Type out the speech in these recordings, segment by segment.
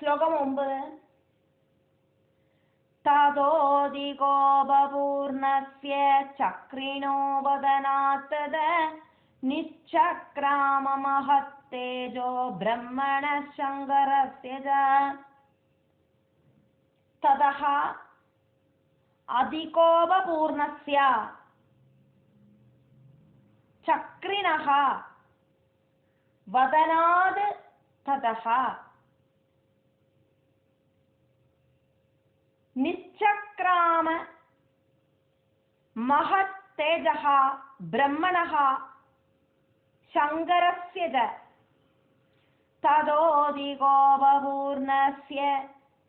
ശ്ലോകം 9. തതോദികോപപൂർണസ്യ ചക്രിണോ വദനാത്തത് നിശ്ചക്രാമമഹത്തേജോ ബ്രഹ്മണ ശങ്കരസ്യ തതഃ അധികോപപൂർണസ്യ ചക്രിണഃ വദനാത് തതഃ നിശ്ചക്രാമ മഹത്തേജഃ ബ്രഹ്മണഃ ശങ്കരസ്യ തതോദികോപപൂർണസ്യ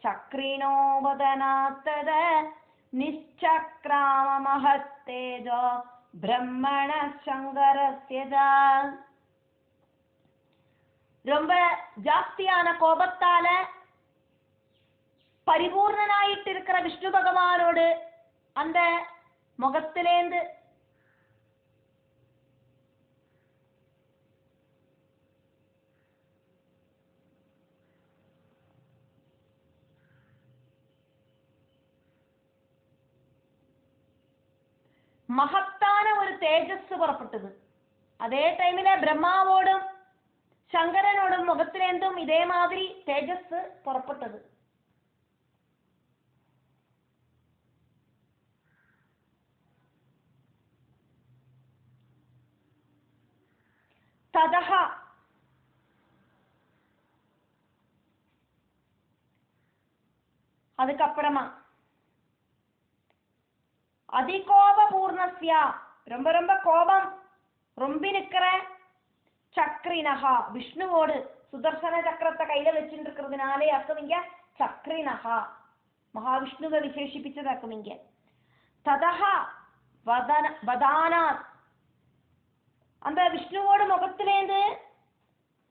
ചക്രിണോ വദനാത്തത് നിശ്ചക്രാമ മഹത്തേജോ ബ്രഹ്മണ ശങ്കരസ്യ. ரொம்ப ஜாஸ்தியான கோபத்தால பரிபூர்ணனாயிட்டு இருக்கிற விஷ்ணு பகவானோடு அந்த முகத்திலேந்து മഹത്താന ഒരു തേജസ് പുറപ്പെട്ടത്. അതേ ടൈമില് ബ്രഹ്മാവോടും ശങ്കരനോടും മുഖത്തിലേന്തും ഇതേമാതിരി തേജസ് പുറപ്പെട്ടത്. തതഃ அதுக்கப்புறமா அதிகோபபூர்ணஸ்ய ரொம்ப ரொம்ப கோபம் ரொம்பி நிக்கிற சக்ரினஹா விஷ்ணுவோடு சுதர்சன சக்கரத்தை கையில வச்சுட்டு இருக்கிறதுனாலே அர்த்தமிங்க சக்ரினஹா மகாவிஷ்ணுவை விசேஷிப்பிச்சது அர்த்தமிங்க. ததஹ வதானாத் அந்த விஷ்ணுவோடு முகத்திலேந்து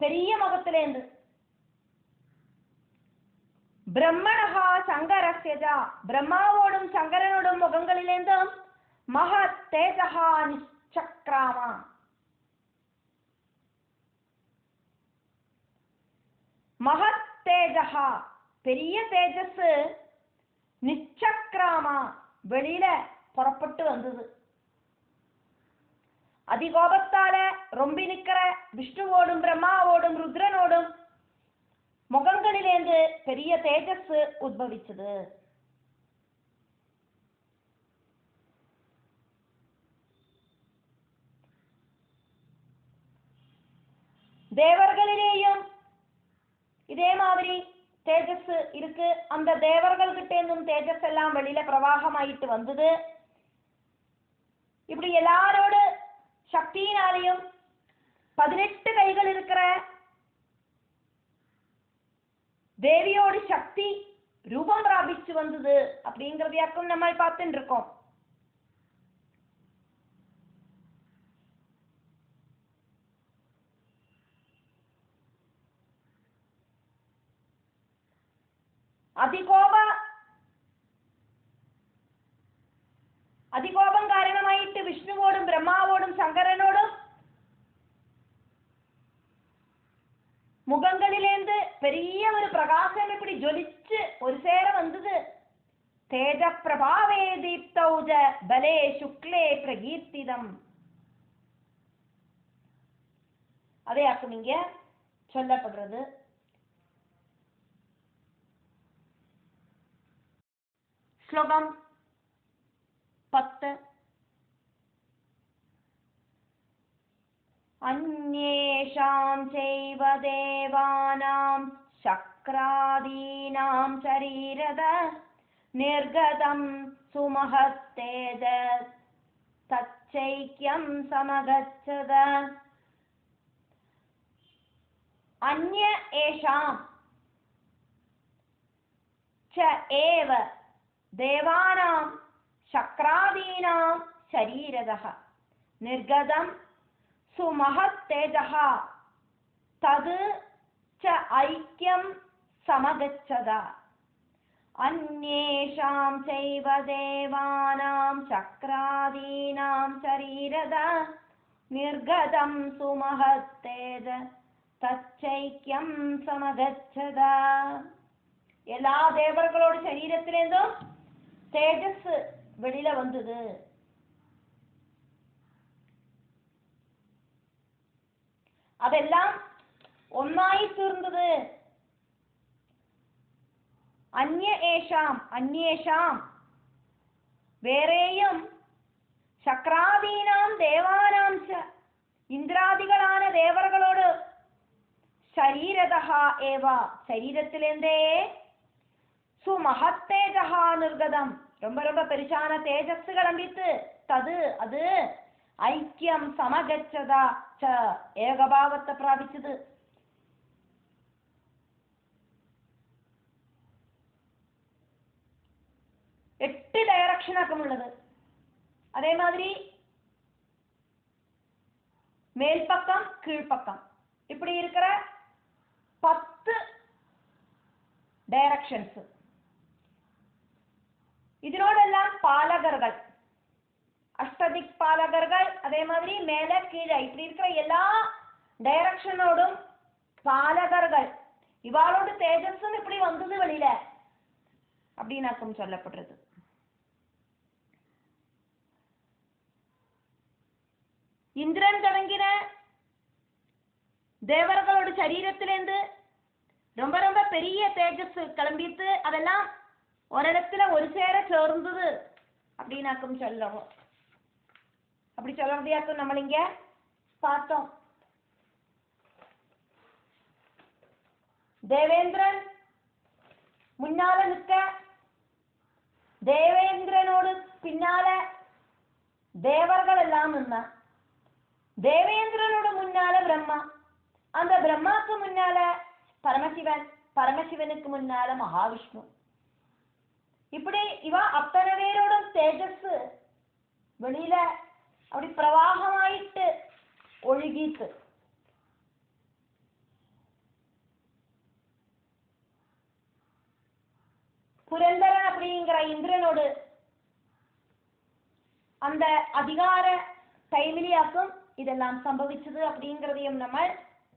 பெரிய முகத்திலேந்து பிரம்மணஹா சங்கரஸ்ய பிரம்மாவோடும் சங்கரனோடும் முகங்களிலேந்தும் மகத் தேஜஹா நிச்சக்ராமா மகத் தேஜஹா பெரிய தேஜஸ் நிச்சக்ராமா வெளியில புறப்பட்டு வந்தது. அதிகோபத்தால ரொம்பி நிக்கிற விஷ்ணுவோடும் பிரம்மாவோடும் ருத்ரனோடும் முகங்களிலேந்து பெரிய தேஜஸ் உத்பவிச்சது. தேவர்களிலேயும் இதே மாதிரி தேஜஸ் இருக்கு. அந்த தேவர்கள் கிட்ட இருந்தும் தேஜஸ் எல்லாம் வெளியில பிரவாகமாயிட்டு வந்தது. இப்படி எல்லாரோடு சக்தியினாலையும் 18 கைகள் இருக்கிற தேவியோடு சக்தி ரூபம் பிராபிச்சு வந்தது அப்படிங்கிறதையாக்கும் நம்ம பார்த்துட்டு இருக்கோம். அதிகோபம் காரணமாயிட்டு விஷ்ணுவோடும் பிரம்மாவோடும் சங்கரனோடும் முகங்களிலேந்து பெரிய ஒரு பிரகாசம் இப்படி ஜொலிச்சு ஒரு சேர வந்தது. தேஜ பிரபாவே தீப்தௌஜ பலே சுக்லே பிரகீர்த்திதம். அதே ஆக்கும் இங்க சொல்லப்படுறது. ஸ்லோகம் 10. अन्येषां चैव देवानां शक्रादीनां शरीरद निर्गतं सुमहत्तेज तच्चैक्यं समगच्छद. अन्य एषां च एव देवानां शक्रादीनां शरीरदः निर्गतं सुमहत्तेजः तद् च ऐक्यं समगच्छद. अन्येषां चैव देवानां शक्रादीनां शरीरद निर्गतं सुमहत्तेज तच्चैक्यं समगच्छद. எல்லா தேவர்களோட சரீரத்திலேருந்தும் தேஜஸ் வெளியில வந்தது. அதெல்லாம் ஒன்னாയി തീർന്നത്. അന്യേഷാം വേറെയും ശക്രാദീനാം ദേവാനാം ച ഇന്ദ്രാദികളാണ് ദേവകളോട് ശരീരതഃ ഏവ ശരീരത്തിലെന്തേ സുമഹത്തേജഃ നിർഗതം ரொம்ப ரொம்ப பெருசான தேஜஸ் கிளம்பித்து தது அது ஐக்கியம் സമഗച്ഛത ച ഏകഭാവത്തെ പ്രാപിച്ചത്. എട്ട് டைரக்ஷன் ஆக்கமுள்ளது. அதே மாதிரி மேல் பக்கம் கீழ் பக்கம் இப்படி இருக்கிற 10 டைரக்ஷன்ஸ். இதனோடெல்லாம் பாலகர்கள், அஷ்டதிக் பாலகர்கள், அதே மாதிரி மேல கீழே இப்படி இருக்கிற எல்லா டைரக்ஷனோடும் பாலகர்கள், இவாளோட தேஜஸும் இப்படி வந்தது வெளியில அப்படின்னாக்கும் சொல்லப்படுறது. இந்திரன் தொடங்கின தேவர்களோட சரீரத்திலிருந்து ரொம்ப ரொம்ப பெரிய தேஜஸ் கிளம்பிட்டு அதெல்லாம் ஒரு இடத்துல ஒரு சேர சேர்ந்தது அப்படின்னாக்கும் சொல்லவும். அப்படி சொல்றதையாக்கும் நம்ம இங்க பார்த்தோம். தேவேந்திரன் முன்னால நிற்க, தேவேந்திரனோடு பின்னால தேவர்கள் எல்லாம் நின்னா. தேவேந்திரனோட முன்னால பிரம்மா, அந்த பிரம்மாக்கு முன்னால பரமசிவன், பரமசிவனுக்கு முன்னால மகாவிஷ்ணு. இப்படி இவ அத்தனை பேரோடும் தேஜஸ் வெளியில அப்படி பிரவாகமாயிட்டு ஒழுகிட்டு. புரந்தரன் அப்படிங்கிற இந்திரனோடு அந்த அதிகார டைமிலியாக்கும் இதெல்லாம் சம்பவிச்சது அப்படிங்கிறதையும் நம்ம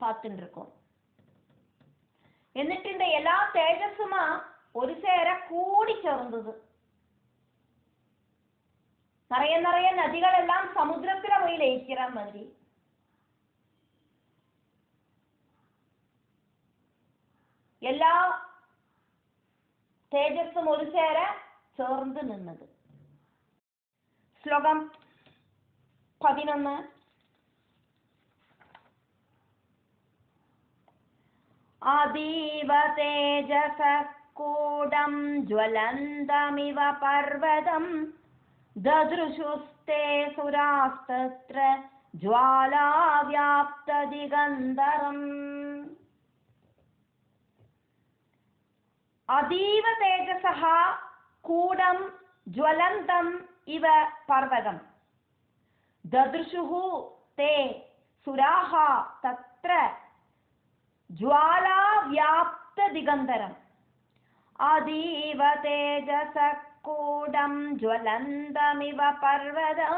பார்த்துட்டு இருக்கோம். എന്നിട്ട് இந்த எல்லா தேஜஸுமா ஒரு சேர கூடி சேர்ந்தது. நிறைய நிறைய நதிகள் எல்லாம் சமுத்திரத்துல போய் லயிக்கிற மாதிரி. எல்லா தேஜஸும் ஒரு சேர சேர்ந்து நின்னது. ശ്ലോകം 11. അതീവ തേജസ കൂടം ജ്വലന്തമിവ പർവതം ദദൃശുസ്തേ സുരാസ്തത്ര ജ്വാലാവ്യാപ്തദിഗന്ധരം. അതീവ തേജസഃ കൂടം ജ്വലന്തം ഇവ പർവതം ദദൃശുഃ തേ സുരാഃ തത്ര ജ്വാലാവ്യാപ്തദിഗന്ധരം. അതീവ തേജസഃ കൂടം ജ്വലന്തമിവ പർവതം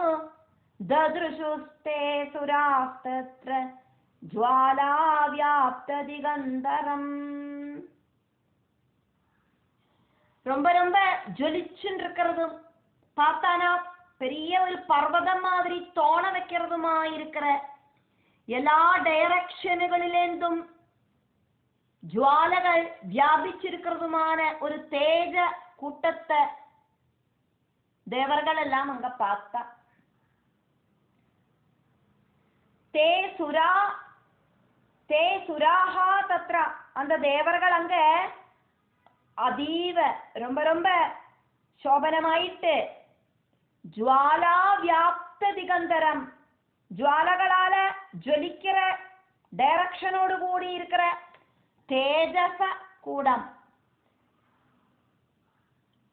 ദദൃശുസ്തേ സുരാസ്തത്ര ജ്വാലാവ്യാപ്തദിഗന്ധരം. ரொம்ப ரொம்ப ஜொலிச்சுன்னு இருக்கிறதும் பார்த்தானா பெரிய ஒரு பர்வதம் மாதிரி தோண வைக்கிறதுமா இருக்கிற எல்லா டைரக்ஷனுகளிலேந்தும் ஜுவாலகள் வியாபிச்சிருக்கிறதுமான ஒரு தேஜ கூட்டத்தை தேவர்கள் எல்லாம் அங்க பார்த்தா. தே சுராஹா தத்ரா அந்த தேவர்கள் அங்க அதீவ ரொம்ப ரொம்ப சோபனமாயிட்டு ஜுவாலா வியாப்த திகந்தரம் ஜுவாலகளால ஜொலிக்கிற டைரக்ஷனோடு கூடி இருக்கிற தேஜச கூடம்.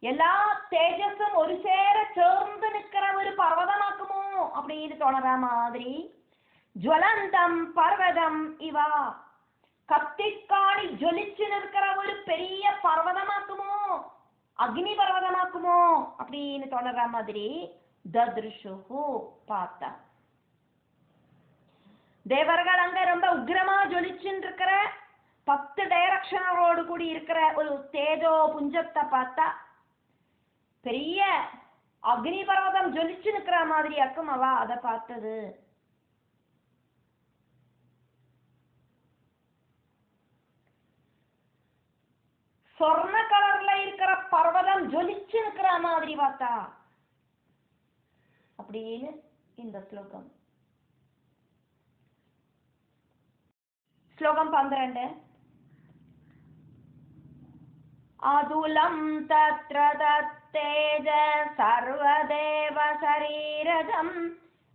எல்லா தேஜஸும் ஒரு சேர சேர்ந்து நிற்கிற ஒரு பர்வதமாக்குமோ அப்படின்னு தோணுற மாதிரி ஜுவலந்தம் பர்வதம் இவா கத்திக்காணி ஜொலிச்சு நிற்கிற ஒரு பெரிய பர்வதமாக்குமோ, அக்னி பர்வதமாக்குமோ அப்படின்னு தோணுற மாதிரி தத்ருஷுஹு பார்த்தா. தேவர்கள் அங்க ரொம்ப உக்ரமா ஜொலிச்சுன்னு இருக்கிற 10 டைரக்ஷனோடு கூடி இருக்கிற ஒரு தேஜோ புஞ்சத்தை பார்த்தா பெரிய அக்னி பர்வதம் ஜொலிச்சு நிக்கிற மாதிரி அக்கும் அவ அதை பார்த்தது. சொர்ண கலர்ல இருக்கிற பர்வதம் ஜொலிச்சு நிக்கிற மாதிரி பார்த்தா அப்படின்னு இந்த ஸ்லோகம். ஸ்லோகம் 12. அதுலம் தத்ர தத்தேஜ சர்வதேவ சரீரஜம்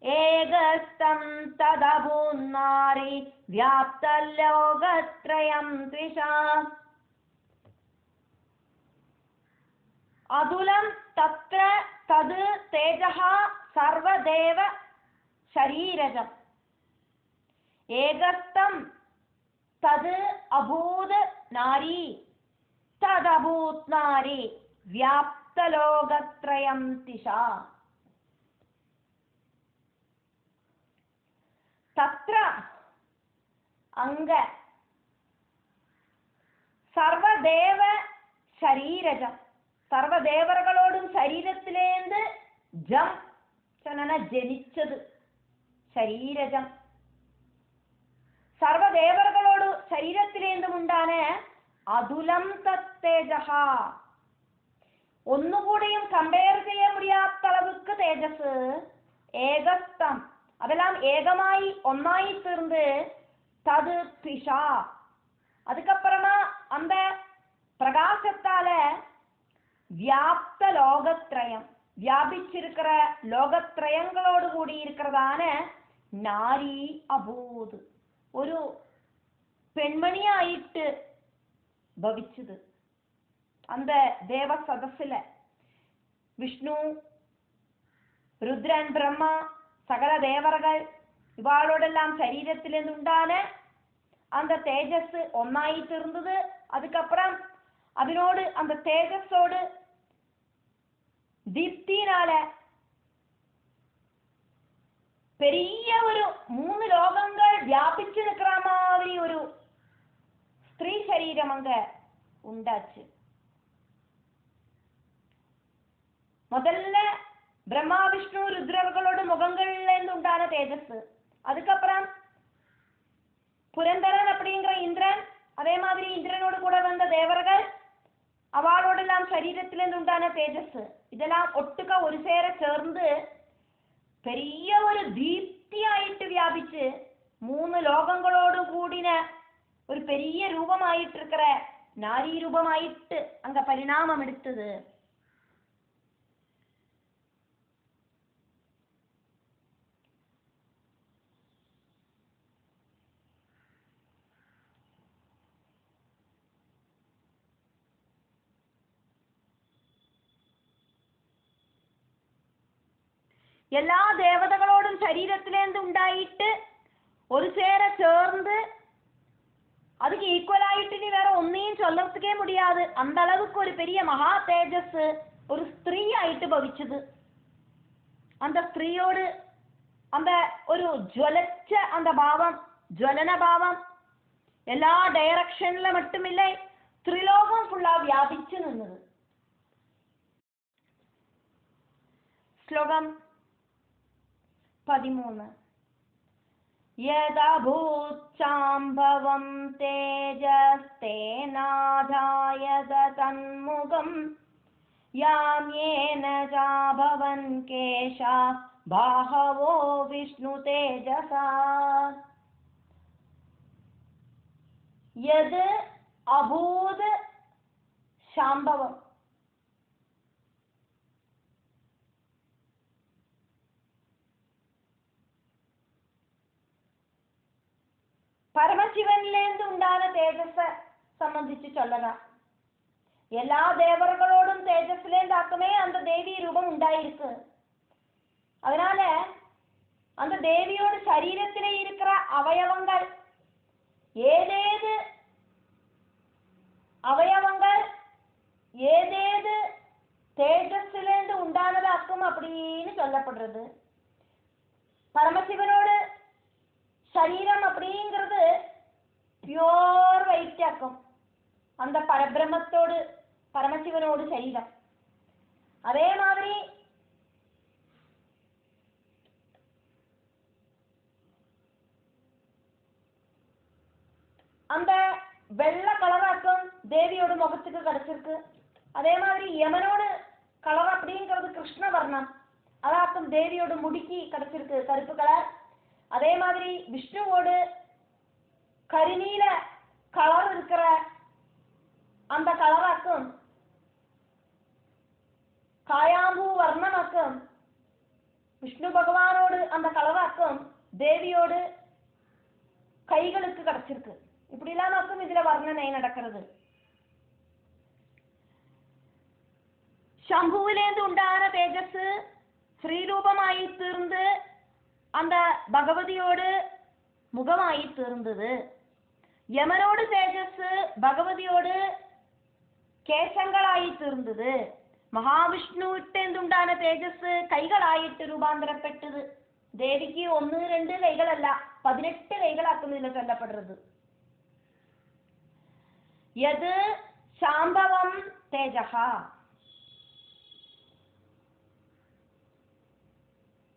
ஏகஸ்தம் ததபூன்னாரி வியாப்தலோகத்ரயம் த்விஷா. அதுலம் தத்ர தது தேஜஹ சர்வதேவ சரீரஜம் ஏகஸ்தம் தது அபூத் நாரி ததபூத் நாரி வியாப்தலோகத்ரயம் திஷா. தத்ர அங்க சர்வதேவ சரீரஜம் സർവദേവകളോടും ശരീരത്തിലേന്ത് ജം ചനന ജനിച്ചത് ശരീരജം സർവദേവകളോട് ശരീരത്തിലേന്തും ഉണ്ടാണ് അതുലം തത്തേജഹ. ഒന്നുകൂടിയും കമ്പയർ ചെയ്യാൻ മുടിയാത്ത அளவுக்கு തേജസ് ഏകസ്തം അതെല്ലാം ഏകമായി ഒന്നായി തീർந்து தது பிஷா. அதுக்கப்புறமா அந்த பிரகாசத்தால வியாப்த லோகத்ரயம் வியாபிச்சிருக்கிற லோகத்ரயங்களோடு கூடி இருக்கிறதான நாரி அபூத் ஒரு பெண்மணியாயிட்டு பவிச்சது. அந்த தேவ சதஸ்ல விஷ்ணு ருத்ரன் பிரம்மா சகல தேவர்கள் இவாளோடெல்லாம் சரீரத்திலிருந்து உண்டான அந்த தேஜஸ் ஒன்னாയി തീർന്നത്. அதுக்கப்புறம் അതിനോട് அந்த தேஜஸோடு ദീപ്തിനാല பெரிய ஒரு 3 லோகங்கள் வியாபிச்சு நிக்கிற மாதிரி ஒரு ஸ்திரீ சரீரம் அங்க உண்டாச்சு. முதல்ல பிரம்மா விஷ்ணு ருத்ரர்களோட முகங்கள்ல இருந்து உண்டான தேஜஸ். அதுக்கப்புறம் புரந்தரன் அப்படிங்கிற இந்திரன் அதே மாதிரி இந்திரனோடு கூட வந்த தேவர்கள் அவளோடெல்லாம் சரீரத்திலிருந்து உண்டான தேஜஸ் இதெல்லாம் ஒட்டுக்க ஒரு சேர சேர்ந்து பெரிய ஒரு தீப்தியாயிட்டு வியாபிச்சு 3 லோகங்களோடு கூடின ஒரு பெரிய ரூபமாயிட்டு இருக்கிற நாரி ரூபமாயிட்டு அங்க பரிணாமம் எடுத்தது. எல்லா தேவதைகளோடும் சரீரத்திலேருந்து உண்டாயிட்டு ஒரு சேர சேர்ந்து அதுக்கு ஈக்குவல் ஆயிட்டு நீ வேற ஒன்னையும் சொல்லறதுக்கே முடியாது. அந்த அளவுக்கு ஒரு பெரிய மகா தேஜஸ் ஒரு ஸ்திரீ ஆயிட்டு பவிச்சது. அந்த ஸ்திரீயோடு அந்த ஒரு ஜுவலச்ச அந்த பாவம் ஜுவலன பாவம் எல்லா டைரக்ஷன்ல மட்டுமில்லை ത്രിലോകം ഫുള്ളാ വ്യാപിച്ചു നിന്നത്. ശ്ലോകം 13. യദഭൂച്ചാംഭവം തേജസ്തേനാധായ തന്മുഖം യാമ്യേന ചാഭവൻ കേശാ ബാഹവോ വിഷ്ണു തേജസാ. യത് അഭൂത് ശാംഭവം பரமசிவனிலேருந்து உண்டான தேஜஸ சம்பந்திச்சு சொல்லலாம். எல்லா தேவர்களோடும் தேஜஸ்லேருந்தாக்குமே அந்த தேவி ரூபம் உண்டாயிருக்கு. அதனால அந்த தேவியோட சரீரத்திலே இருக்கிற அவயவங்கள் ஏதேது அவயவங்கள் ஏதேது தேஜஸ்லேருந்து உண்டானதாக்கும் அப்படின்னு சொல்லப்படுறது. பரமசிவனோடு சரீரம் அப்படிங்கிறது പ്യോർ വൈറ്റ് ആക്കും அந்த പരബ്രഹ്മത്തോട് പരമശിവനോട് ശരീരം. അതേമാതിരി அந்த வெள்ளை கலராக்கும் தேவியோட முகத்துக்கு கிடைச்சிருக்கு. அதே மாதிரி யமனோடு கலர் அப்படிங்கிறது கிருஷ்ண வர்ணம், அதாக்கும் தேவியோட முடிக்கு கிடைச்சிருக்கு கருப்பு கலர். அதே மாதிரி விஷ்ணுவோடு கருநீல கலர் இருக்கிற அந்த கலராக்கும் காயாம்பூ வர்ணமாக்கும் விஷ்ணு பகவானோடு அந்த கலராக்கும் தேவியோடு கைகளுக்கு கிடைச்சிருக்கு. இப்படிலாம் நமக்கும் இதுல வர்ணனை நடக்கிறது. ശംഭുവിലേന്ത് ഉണ്ടാന തേജസ് ശ്രീരൂപമായി തീർന്ന് அந்த பகவதியோடு முகமாയി തീർന്നത്. യമനോട് തേജസ് ഭഗവതിയോട് കേശങ്ങളായി തീർന്നത്. മഹാവിഷ്ണുവിട്ടേന്തുണ്ടാന തേജസ് കൈകളായിട്ട് രൂപാന്തരപ്പെട്ടത്. ദേവിക്ക് 1-2 കൈകളല്ല 18 കൈകളാക്കുന്നതിൽ ചൊല്ലപ്പെടുന്നത്. യത് ശാംഭവം തേജഃ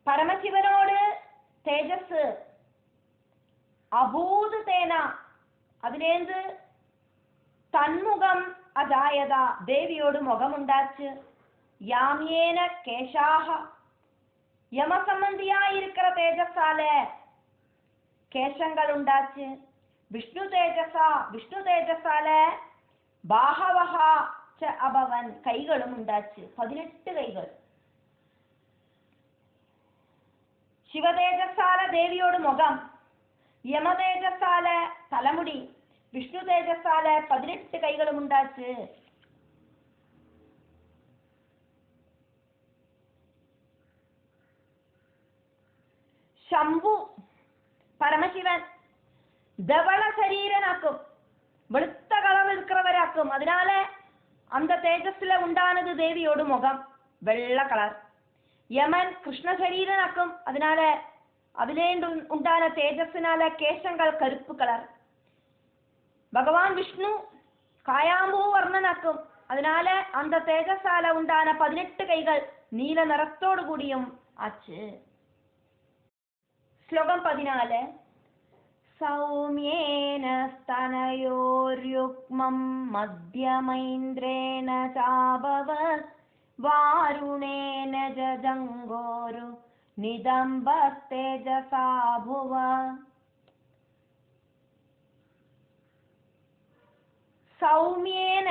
പരമശിവനോട് തേജസ് അഭൂത് തേന അതിലേന്ത് തന്മുഖം അജായത ദേവിയോട് മുഖമുണ്ടാച്ച് യാമ്യേന കേശാഹ യമസംബന്ധിയായിരിக்கிற തേജസ്സാല കേശങ്ങൾ ഉണ്ടാച്ച് വിഷ്ണു തേജസ്സാല ബാഹവഹ ച അഭവൻ കൈകളും ഉണ്ടാച്ച് 18 കൈകൾ. ശിവതേജസ്സാല ദേവിയോട് മുഖം, യമതേജസ്സാല തലമുടി, വിഷ്ണു തേജസ്സാല 18 കൈകളും ഉണ്ടാച്ച്. ശംഭു പരമശിവൻ தவள சரீரனாக்கும், வெளுத்த கலர் இருக்கிறவராக்கும். அதனால அந்த தேஜஸ்ல உண்டானது தேவியோடு முகம் வெள்ளை கலர். യമൻ കൃഷ്ണ ശരീരനാക്കും, அதனால അതിലേണ്ട് ഉണ്ടാന തേജസ്സിനാല കേശങ്ങൾ കറുപ്പ് കളർ. ഭഗവാൻ വിഷ്ണു കായാമ്പൂ വർണ്ണനാക്കും, அதனால அந்த തേജസ്സാല ഉണ്ടാന 18 കൈകൾ നീല നിറത്തോടു കൂടിയും ആച്ച്. ശ്ലോകം 14. സൗമ്യേന സ്തനയോര്യുഗ്മം മധ്യമൈന്ദ്രേണ ചാഭവ വാരുണേന ജജംഗോരു നിദംബസ്തേജസാ ഭുവ. സൗമ്യേന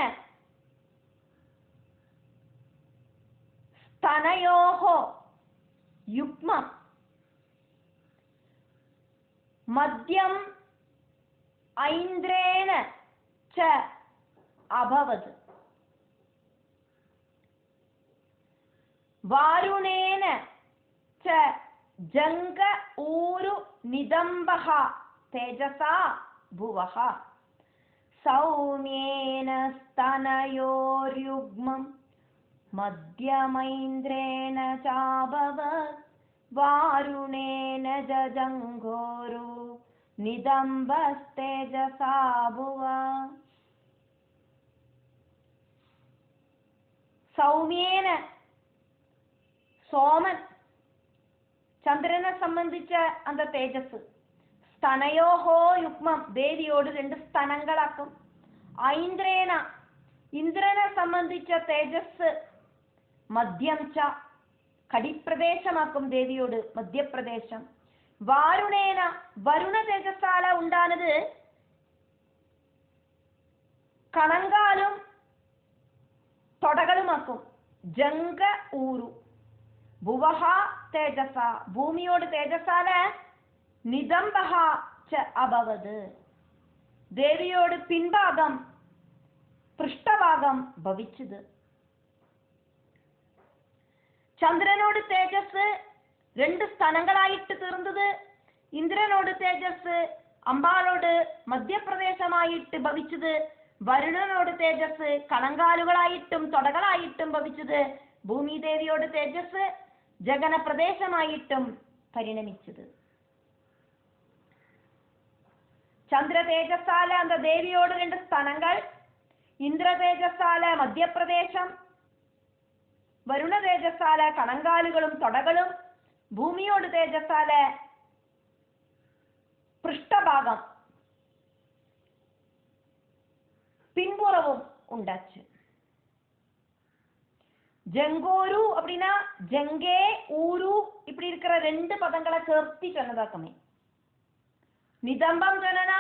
സ്തനയോഃ യുഗ്മം മദ്യം ഐന്ദ്രേണ ച അഭവത് വാരുണേന ച ജംഗ ഊരു നിദംബഃ തേജസാ ഭുവഃ. സൗമ്യേന സ്തനയോര്യുഗ്മം മധ്യമൈന്ദ്രേണ ചാഭവത് വാരുണേന ജജംഗോരു നിദംബസ്തേജസാ ഭുവ. സൗമ്യേന സോമൻ ചന്ദ്രനെ സംബന്ധിച്ച அந்த തേജസ്. സ്തനയോഹോ യുഗ്മം ദേവിയോട് 2 സ്തനങ്ങളാക്കും. ഐന്ദ്രേണ ഇന്ദ്രനെ സംബന്ധിച്ച തേജസ് മധ്യം ച കടിപ്രദേശമാക്കും ദേവിയോട് മധ്യപ്രദേശം. വാരുണേന വരുണ തേജസ്സാല ഉണ്ടാനത് കണങ്കാലും തൊടകളുമാക്കും. ജംഗ ഊരു ഭുവഹ തേജസ ഭൂമിയോട് തേജസ്സാല നിദംബഹ ച അഭവത് ദേവിയോട് പിൻഭാഗം പൃഷ്ഠഭാഗം ഭവിച്ചത്. ചന്ദ്രനോട് തേജസ് 2 സ്ഥലങ്ങളായിട്ട് തീർന്നത്. ഇന്ദ്രനോട് തേജസ് അമ്പാളോട് മധ്യപ്രദേശമായിട്ട് ഭവിച്ചത്. വരുണനോട് തേജസ് കണങ്കാലുകളായിട്ടും തൊടകളായിട്ടും ഭവിച്ചത്. ഭൂമിദേവിയോട് തേജസ് ജഗന പ്രദേശമായിട്ടും പരിണമിച്ചത്. சந்திர தேஜஸால அந்த தேவியோட 2 ஸ்தனங்கள், இந்திர தேஜஸால மத்தியப்பிரதேசம், வருண தேஜஸால கணங்காலுகளும் தொடகளும், பூமியோட தேஜஸால பிருஷ்டபாகம் பின்புறவும் உண்டாச்சு. ஜங்கோரு அப்படின்னா ஜங்கே ஊரு இப்படி இருக்கிற 2 பதங்களை சேர்த்தி சொன்னதாக்கமே. நிதம்பம் சொன்னா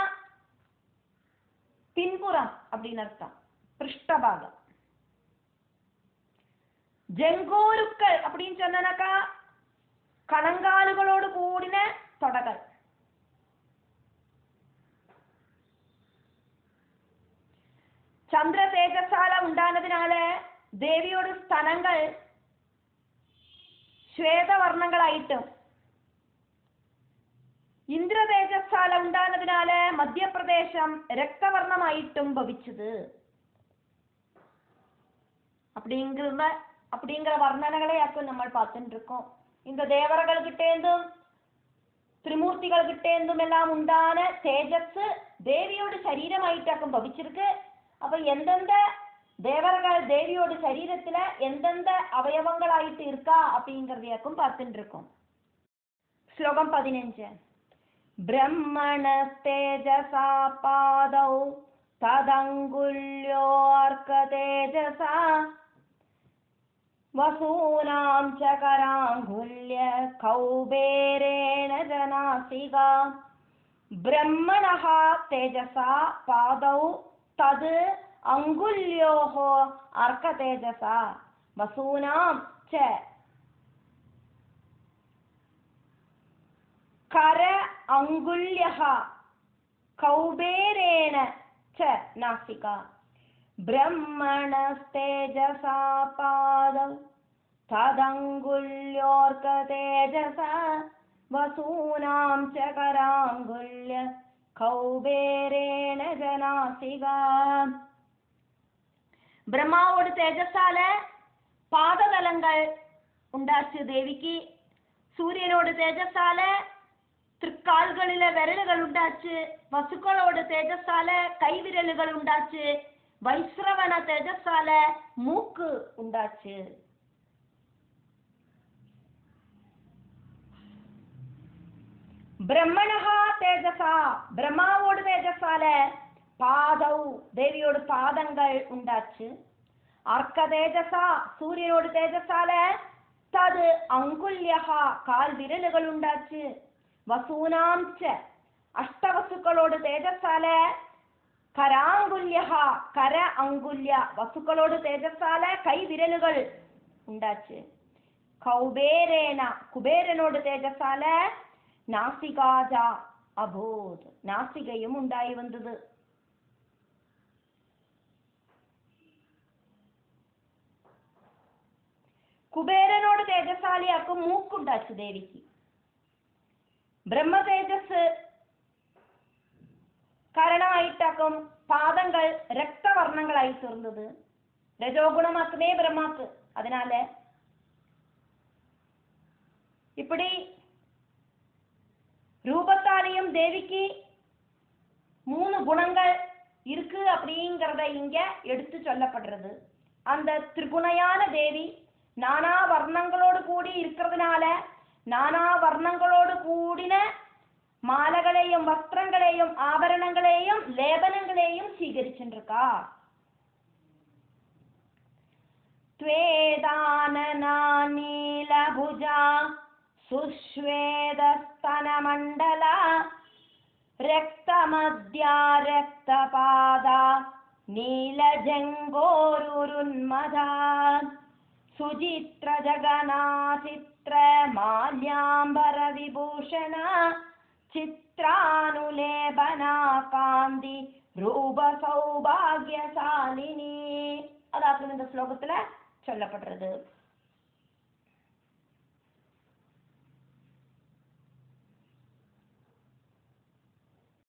பின்புறம் அப்படின்னு அர்த்தம், பிருஷ்டபாகம். ஜங்கோருக்கள் அப்படின்னு சொன்னாக்கா கணங்காலுகளோடு கூடின தொடகள். சந்திர தேஜஸால உண்டானதுனால தேவியோட ஸ்தனங்கள் ശ്വേതവർണ്ണങ്ങളായിട്ടും ഇന്ദ്ര തേജസ്സാല ഉണ്ടാകുന്നതിനാല മധ്യപ്രദേശം രക്തവർണ്ണമായിട്ടും ഭവിച്ചത്. அப்படிங்கிற வர்ணனைகளையாக்கும் நம்ம பார்த்துட்டு இருக்கோம். இந்த தேவர்கள் கிட்டேந்தும் திரிமூர்த்திகள் கிட்டேந்தும் எல்லாம் உண்டான தேஜஸ் தேவியோட சரீரமாயிட்டாக்கும் பவிச்சிருக்கு. அப்ப எந்தெந்த தேவர்கள் தேவியோட சரீரத்துல எந்தெந்த அவயவங்களாயிட்டு இருக்கா அப்படிங்கிறதையாக்கும் பார்த்துட்டு இருக்கோம். ஸ்லோகம் 15. பிரம்மணஸ்தேஜசா பாதௌ ததங்குல்யோர்க்க தேஜசா வசூனாம் சகராங்குல்ய கௌபேரேண ஜனாசிகா. பிரம்மணஹ தேஜசா பாதௌ தது அங்குல்யோஹ அர்க்க தேஜசா வசூனாம் ச கர அங்குல்யஹ கௌபேரேண ச நாசிகா. பிரம்மணஸ்தேஜசா பாதௌ ததங்குல்யோர்க்க தேஜசா வசூனாம் ச கராங்குல்ய கௌபேரேண ஜனாசிகா. பிரம்மாவோட தேஜஸால பாததலங்கள் உண்டாச்சு தேவிக்கு. சூரியனோட தேஜஸால திருக்கால்களில விரல்கள் உண்டாச்சு. வசுக்களோட தேஜஸால கைவிரல்கள் உண்டாச்சு. வைஸ்ரவண தேஜஸால மூக்கு உண்டாச்சு. பிரம்மணஹா தேஜசா பிரம்மாவோட தேஜஸால பாதௌ தேவியோட பாதங்கள் உண்டாச்சு. அர்க்க தேஜசா சூரியனோட தேஜஸால தது அங்குல்யஹா கால் விரல்கள் உண்டாச்சு. வசூனாம் ச அஷ்டவசுக்களோட தேஜஸால கராங்குல்யஹா கர அங்குல்ய வசுக்களோட தேஜஸால கை விரல்கள் உண்டாச்சு. கௌபேரேன குபேரனோட தேஜஸால நாசிகாஜா அபூத் நாசிகையும் உண்டாயி வந்தது. കുബേരനോട് തേജസ്സാലിയാക്കും മൂക്കുണ്ടാച്ചു ദേവിക്ക്. ബ്രഹ്മ തേജസ് കാരണമായിട്ടാക്കും പാദങ്ങൾ രക്തവർണ്ണങ്ങളായി തീർന്നത്. രജോഗുണ മാത്രമേ ബ്രഹ്മാക്ക്. அதனால இப்படி ரூபத்தாலையும் தேவிக்கு 3 குணங்கள் இருக்கு அப்படிங்கறத இங்க எடுத்து சொல்லப்படுறது. அந்த திரிகுணையான தேவி நானா வர்ணங்களோடு கூடி இருக்கிறதுனால நானா வர்ணங்களோடு கூடின மாலைகளையும் வஸ்திரங்களையும் ஆபரணங்களையும் லேபனங்களையும் സ്വീകരിച്ചിருக்கா. த்வேதானனா நீலபுஜா சுஷ்வேதஸ்தனமண்டலா ரக்தமத்யா ரக்தபாதா நீலஜங்கோருருன்மதா சுஜித்ர ஜகநாசித்ர மால்யாம்பர விபூஷண சித்ரானுலேபனா காந்தி ரூப சௌபாகியசாலினி. அதாவது இந்த ஸ்லோகத்துல சொல்லப்படுறது.